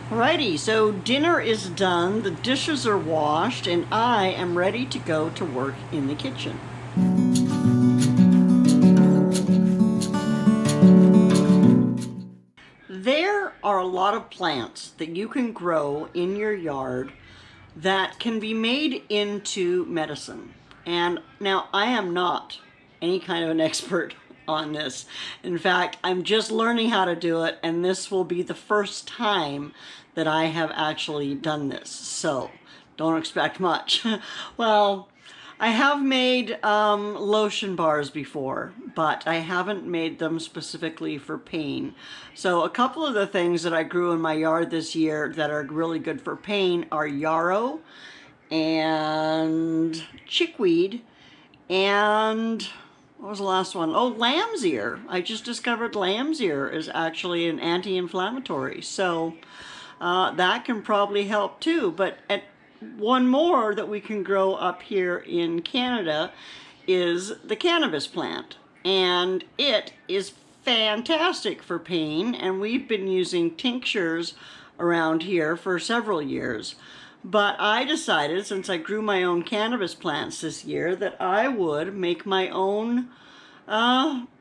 Alrighty, so dinner is done, the dishes are washed, and I am ready to go to work in the kitchen. There are a lot of plants that you can grow in your yard that can be made into medicine. And now I am not any kind of an expert on this. In fact, I'm just learning how to do it, and this will be the first time that I have actually done this. So don't expect much. Well, I have made lotion bars before, but I haven't made them specifically for pain. So a couple of the things that I grew in my yard this year that are really good for pain are yarrow and chickweed and what was the last one? Oh, lamb's ear. I just discovered lamb's ear is actually an anti-inflammatory. So that can probably help too. But one more that we can grow up here in Canada is the cannabis plant. And it is fantastic for pain. And we've been using tinctures around here for several years. But I decided, since I grew my own cannabis plants this year, that I would make my own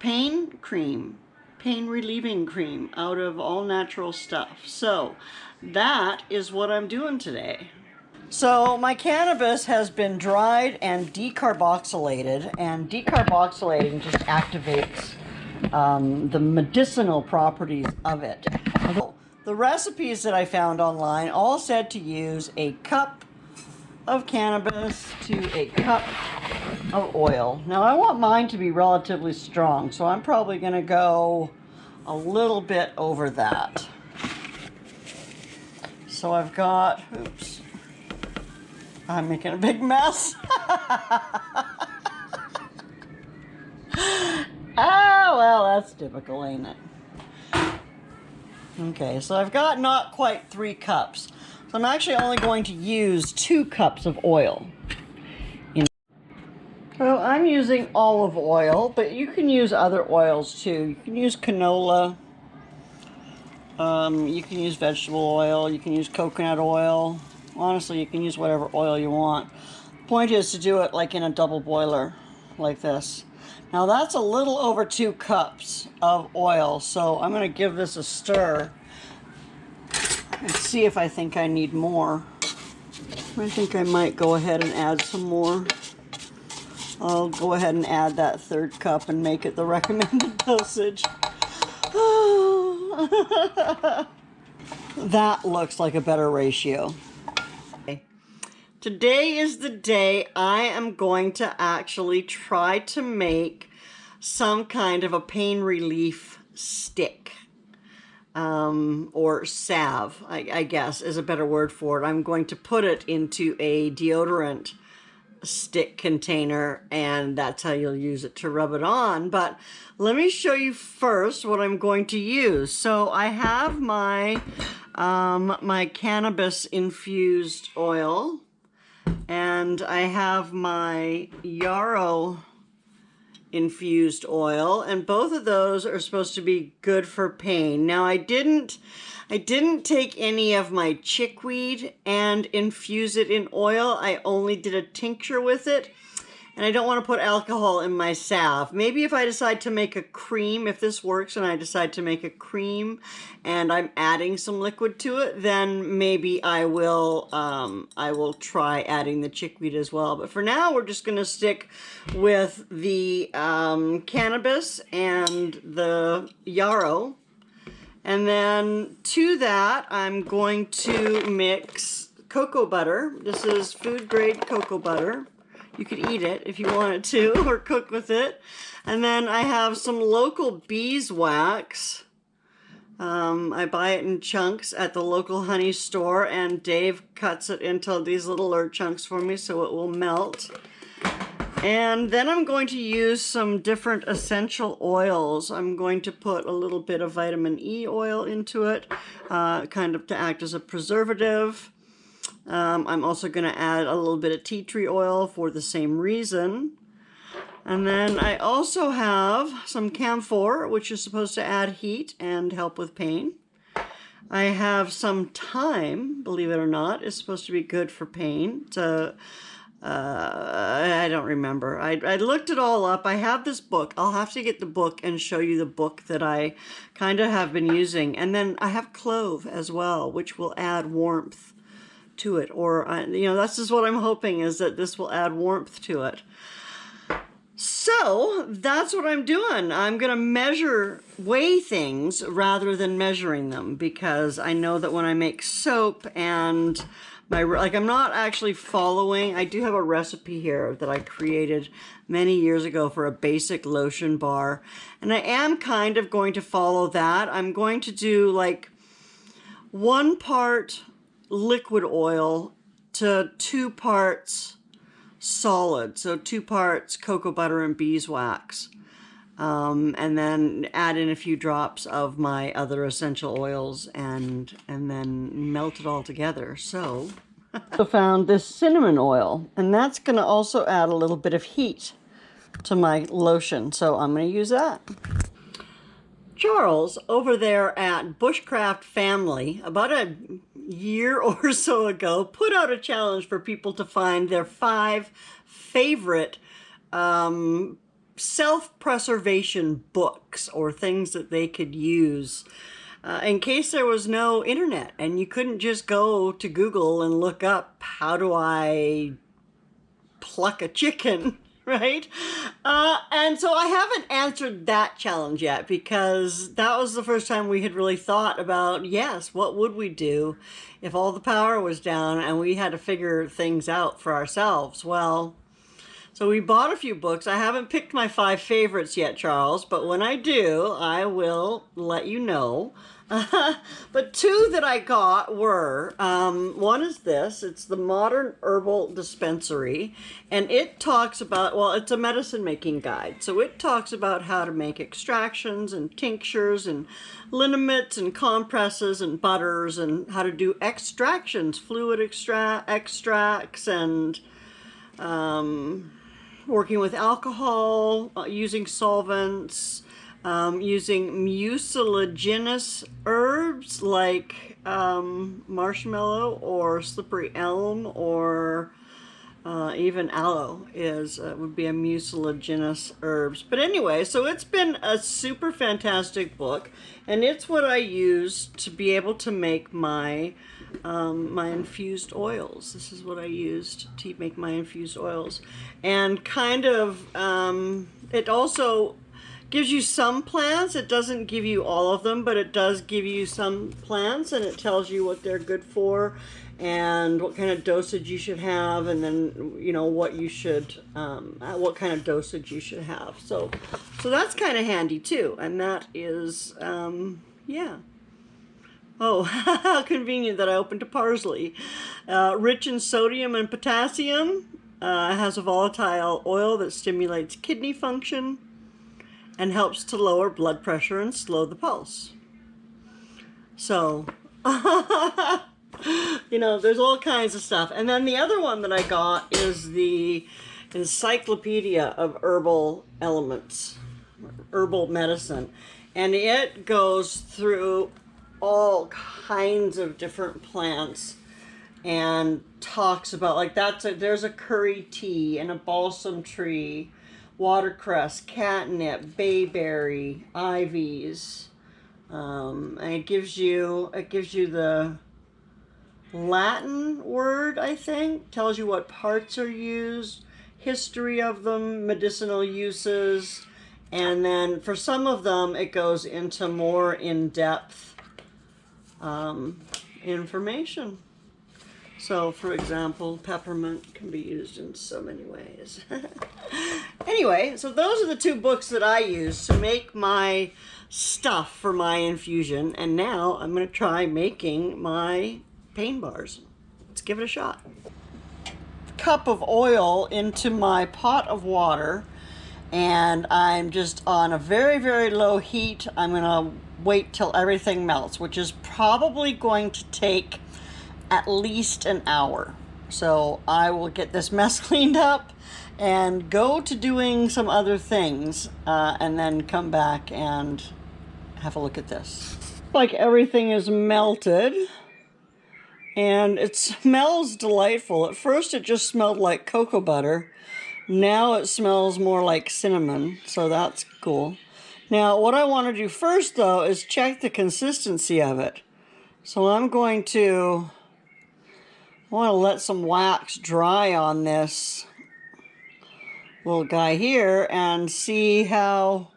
pain cream, pain relieving cream out of all natural stuff. So that is what I'm doing today. So my cannabis has been dried and decarboxylated, and decarboxylating just activates the medicinal properties of it. The recipes that I found online all said to use a cup of cannabis to a cup of oil. Now I want mine to be relatively strong, so I'm probably going to go a little bit over that. So I've got, oops, I'm making a big mess. Ah, well, that's typical, ain't it? Okay, so I've got not quite 3 cups. So I'm actually only going to use 2 cups of oil. So I'm using olive oil, but you can use other oils too. You can use canola, you can use vegetable oil, you can use coconut oil. Honestly, you can use whatever oil you want. The point is to do it like in a double boiler, like this. Now that's a little over 2 cups of oil, so I'm going to give this a stir and see if I think I need more. I think I might go ahead and add some more. I'll go ahead and add that 3rd cup and make it the recommended dosage. That looks like a better ratio. Today is the day I am going to actually try to make some kind of a pain relief stick, or salve, I guess is a better word for it. I'm going to put it into a deodorant stick container, and that's how you'll use it to rub it on. But let me show you first what I'm going to use. So I have my my cannabis infused oil, and I have my yarrow infused oil, and both of those are supposed to be good for pain. Now I didn't take any of my chickweed and infuse it in oil. I only did a tincture with it, and I don't want to put alcohol in my salve. Maybe if I decide to make a cream, if this works and I decide to make a cream and I'm adding some liquid to it, then maybe I will try adding the chickweed as well. But for now, we're just going to stick with the cannabis and the yarrow. And then to that, I'm going to mix cocoa butter. This is food grade cocoa butter. You could eat it if you wanted to, or cook with it. And then I have some local beeswax. I buy it in chunks at the local honey store, and Dave cuts it into these littler chunks for me so it will melt. And then I'm going to use some different essential oils. I'm going to put a little bit of vitamin E oil into it, kind of to act as a preservative. I'm also going to add a little bit of tea tree oil for the same reason. And then I also have some camphor, which is supposed to add heat and help with pain. I have some thyme, believe it or not. It's supposed to be good for pain. I don't remember. I looked it all up. I have this book. I'll have to get the book and show you the book that I kind of have been using. And then I have clove as well, which will add warmth to it. Or, that's just what I'm hoping, is that this will add warmth to it. So that's what I'm doing. I'm going to weigh things rather than measuring them, because I know that when I make soap and I'm not actually following. I do have a recipe here that I created many years ago for a basic lotion bar, and I am kind of going to follow that. I'm going to do like 1 part liquid oil to 2 parts solid, so 2 parts cocoa butter and beeswax, and then add in a few drops of my other essential oils, and then melt it all together. So I found this cinnamon oil, and that's going to also add a little bit of heat to my lotion, so I'm going to use that. Charles over there at Bushcraft Family, about a year or so ago, put out a challenge for people to find their 5 favorite self-preservation books or things that they could use in case there was no internet and you couldn't just go to Google and look up, how do I pluck a chicken? Right? And so I haven't answered that challenge yet, because that was the first time we had really thought about, yes, what would we do if all the power was down and we had to figure things out for ourselves? Well, so we bought a few books. I haven't picked my 5 favorites yet, Charles, but when I do, I will let you know. But 2 that I got were, one is this. It's the Modern Herbal Dispensary, and it talks about, well, it's a medicine making guide. So it talks about how to make extractions and tinctures and liniments and compresses and butters, and how to do extractions, fluid extracts, and working with alcohol, using solvents, using mucilaginous herbs like marshmallow or slippery elm, or even aloe would be a mucilaginous herbs. But anyway, so it's been a super fantastic book, and it's what I use to be able to make my my infused oils. This is what I used to make my infused oils, and kind of it also gives you some plants. It doesn't give you all of them, but it does give you some plants, and it tells you what they're good for and what kind of dosage you should have, and then what you should what kind of dosage you should have. So that's kind of handy too, and that is yeah. Oh, how convenient that I opened a parsley. Rich in sodium and potassium, has a volatile oil that stimulates kidney function and helps to lower blood pressure and slow the pulse. So, there's all kinds of stuff. And then the other one that I got is the Encyclopedia of Herbal Elements, Herbal Medicine. And it goes through all kinds of different plants and talks about, there's a curry tea and a balsam tree, watercress, catnip, bayberry, ivies, and it gives you the Latin word, I think, tells you what parts are used, history of them, medicinal uses, and then for some of them it goes into more in-depth information. So, for example, peppermint can be used in so many ways. Anyway, so those are the 2 books that I use to make my stuff for my infusion. And now I'm going to try making my pain bars. Let's give it a shot. Cup of oil into my pot of water, and I'm just on a very, very low heat. I'm going to wait till everything melts, which is probably going to take at least an hour. So I will get this mess cleaned up and go to doing some other things, and then come back and have a look at this. Like everything is melted. And it smells delightful. At first it just smelled like cocoa butter. Now it smells more like cinnamon, so that's cool. Now what I want to do first though is check the consistency of it. So I'm going to want to let some wax dry on this little guy here and see how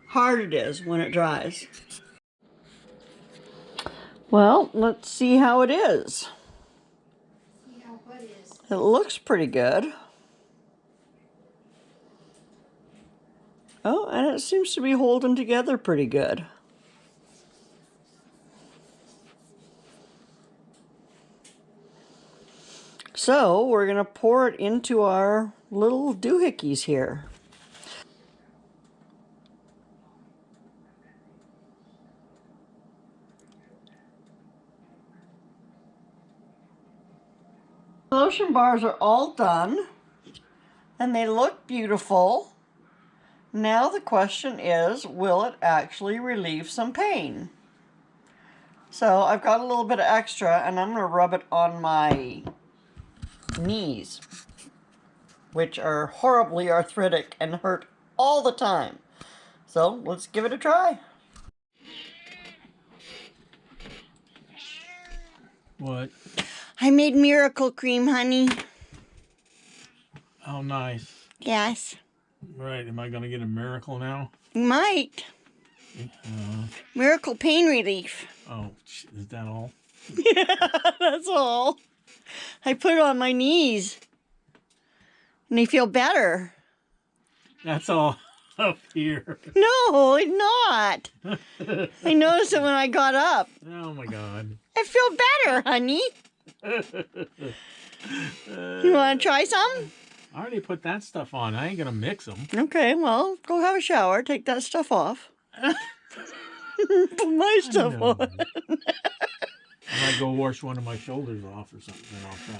hard it is when it dries. Well, let's see how it is. It looks pretty good. Oh, and it seems to be holding together pretty good. So we're going to pour it into our little doohickeys here. Lotion bars are all done and they look beautiful. Now the question is, will it actually relieve some pain? So I've got a little bit of extra and I'm going to rub it on my knees, which are horribly arthritic and hurt all the time. So let's give it a try. What? I made miracle cream, honey. Oh, nice. Yes. Right. Am I going to get a miracle now? You might. Miracle pain relief. Oh, is that all? Yeah, that's all. I put it on my knees. And they feel better. That's all up here. No, it's not. I noticed it when I got up. Oh, my God. I feel better, honey. You want to try some? I already put that stuff on. I ain't going to mix them. Okay, well, go have a shower. Take that stuff off. Put my stuff on. I might go wash one of my shoulders off or something, and I'll try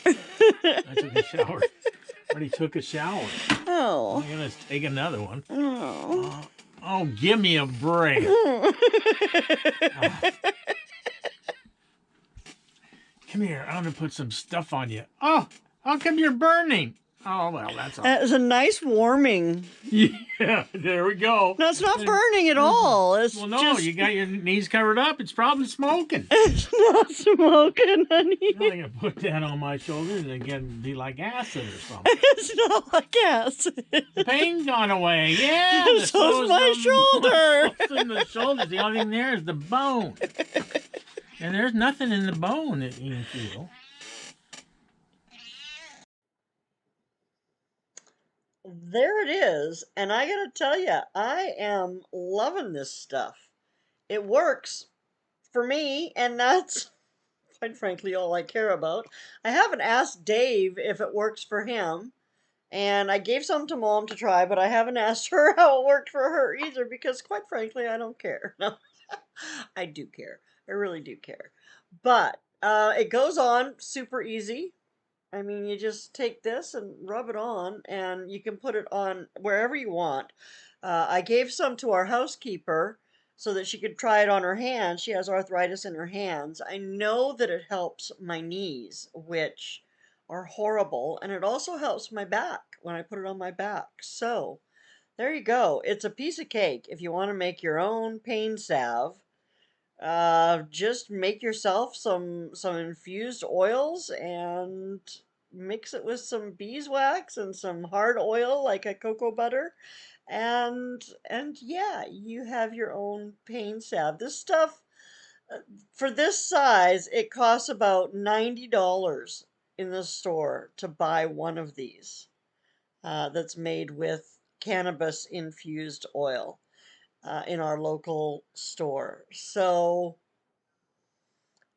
it. But I took a shower. Already took a shower. Oh. I'm going to take another one. Oh. Oh, give me a break. Oh. Come here. I'm going to put some stuff on you. Oh, how come you're burning? Oh, well, that's all. That is a nice warming. Yeah, there we go. No, it's not burning at all. It's well, no, just... you got your knees covered up. It's probably smoking. It's not smoking, honey. I'm going to put that on my shoulders and again be like acid or something. It's not like acid. The pain's gone away. Yeah. So's my shoulder. In the shoulders. The only thing there is the bone. And there's nothing in the bone that you can feel. There it is. And I gotta tell you, I am loving this stuff. It works for me, and that's quite frankly all I care about. I haven't asked Dave if it works for him. And I gave some to Mom to try, but I haven't asked her how it worked for her either because, quite frankly, I don't care. No, I do care. I really do care. But it goes on super easy. I mean, you just take this and rub it on, and you can put it on wherever you want. I gave some to our housekeeper so that she could try it on her hands. She has arthritis in her hands. I know that it helps my knees, which are horrible, and it also helps my back when I put it on my back. So there you go. It's a piece of cake if you want to make your own pain salve. Just make yourself some infused oils and mix it with some beeswax and some hard oil like a cocoa butter, and yeah, you have your own pain salve. This stuff, for this size, it costs about $90 in the store to buy one of these. That's made with cannabis infused oil in our local store. So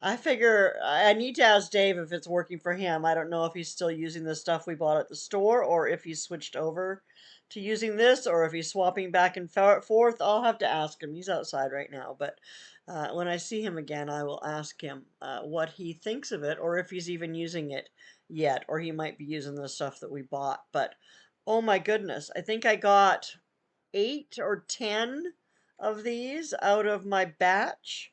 I figure I need to ask Dave if it's working for him. I don't know if he's still using the stuff we bought at the store or if he's switched over to using this or if he's swapping back and forth. I'll have to ask him. He's outside right now, but when I see him again, I will ask him what he thinks of it or if he's even using it yet, or he might be using the stuff that we bought. But oh my goodness, I think I got 8 or 10 of these out of my batch.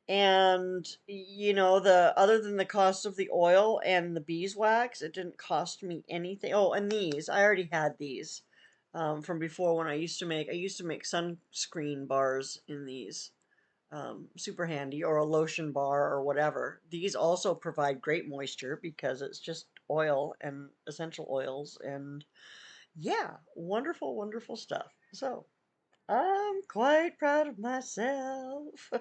And the other than the cost of the oil and the beeswax, it didn't cost me anything. Oh, and these, I already had these from before when I used to make sunscreen bars in these. Super handy, or a lotion bar or whatever. These also provide great moisture because it's just oil and essential oils, and yeah, wonderful, wonderful stuff. So I'm quite proud of myself.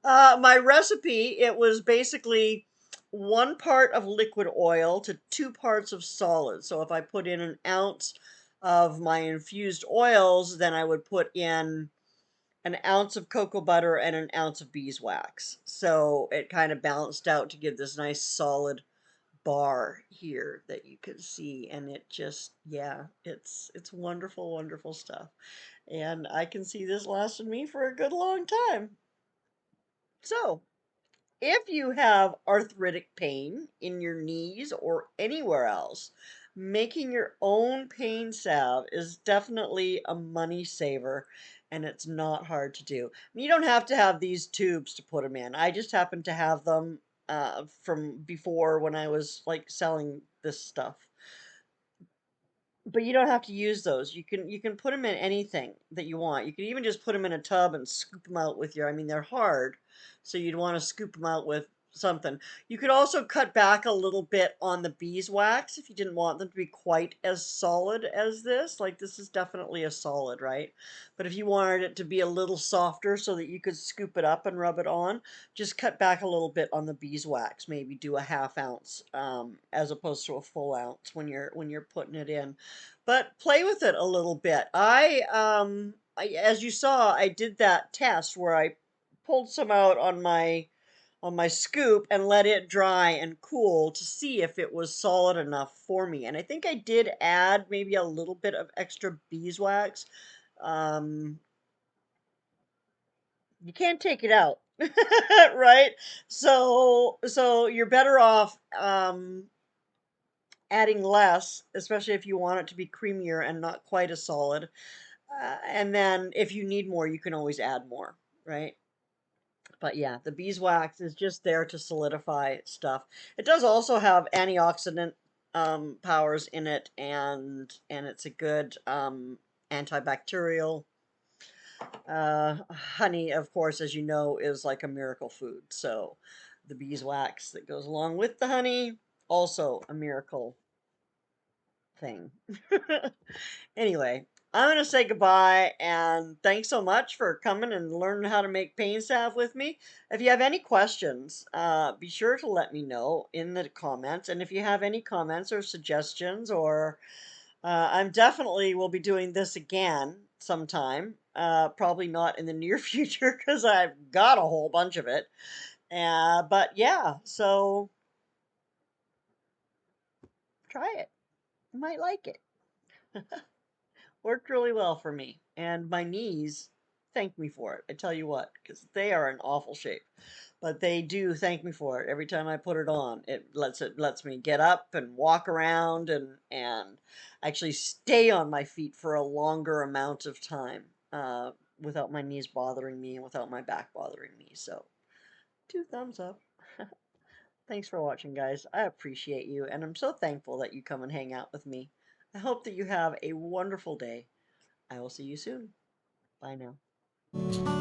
My recipe, it was basically 1 part of liquid oil to 2 parts of solid. So if I put in an ounce of my infused oils, then I would put in an ounce of cocoa butter and an ounce of beeswax. So it kind of balanced out to give this nice solid bar here that you can see. And it just, yeah, it's wonderful, wonderful stuff. And I can see this lasted me for a good long time. So if you have arthritic pain in your knees or anywhere else, making your own pain salve is definitely a money saver, and it's not hard to do. You don't have to have these tubes to put them in. I just happen to have them from before when I was like selling this stuff. But you don't have to use those. You can put them in anything that you want. You can even just put them in a tub and scoop them out with your. I mean, they're hard, so you'd want to scoop them out with something. You could also cut back a little bit on the beeswax if you didn't want them to be quite as solid as this. Like this is definitely a solid, right? But if you wanted it to be a little softer so that you could scoop it up and rub it on, just cut back a little bit on the beeswax. Maybe do a half ounce as opposed to a full ounce when you're putting it in, but play with it a little bit. As you saw, I did that test where I pulled some out on my scoop and let it dry and cool to see if it was solid enough for me. And I think I did add maybe a little bit of extra beeswax. Um, you can't take it out, right? So you're better off adding less, especially if you want it to be creamier and not quite as solid. And then if you need more, you can always add more, right? But yeah, the beeswax is just there to solidify stuff. It does also have antioxidant powers in it, and it's a good antibacterial. Honey, of course, as you know, is like a miracle food. So the beeswax that goes along with the honey, also a miracle thing. Anyway, I'm going to say goodbye and thanks so much for coming and learning how to make pain salve with me. If you have any questions, be sure to let me know in the comments. And if you have any comments or suggestions, or I'm definitely will be doing this again sometime. Probably not in the near future because I've got a whole bunch of it. But yeah, so try it. You might like it. Worked really well for me. And my knees thank me for it. I tell you what, because they are in awful shape. But they do thank me for it every time I put it on. It lets me get up and walk around and actually stay on my feet for a longer amount of time without my knees bothering me and without my back bothering me. So 2 thumbs up. Thanks for watching, guys. I appreciate you, and I'm so thankful that you come and hang out with me. I hope that you have a wonderful day. I will see you soon. Bye now.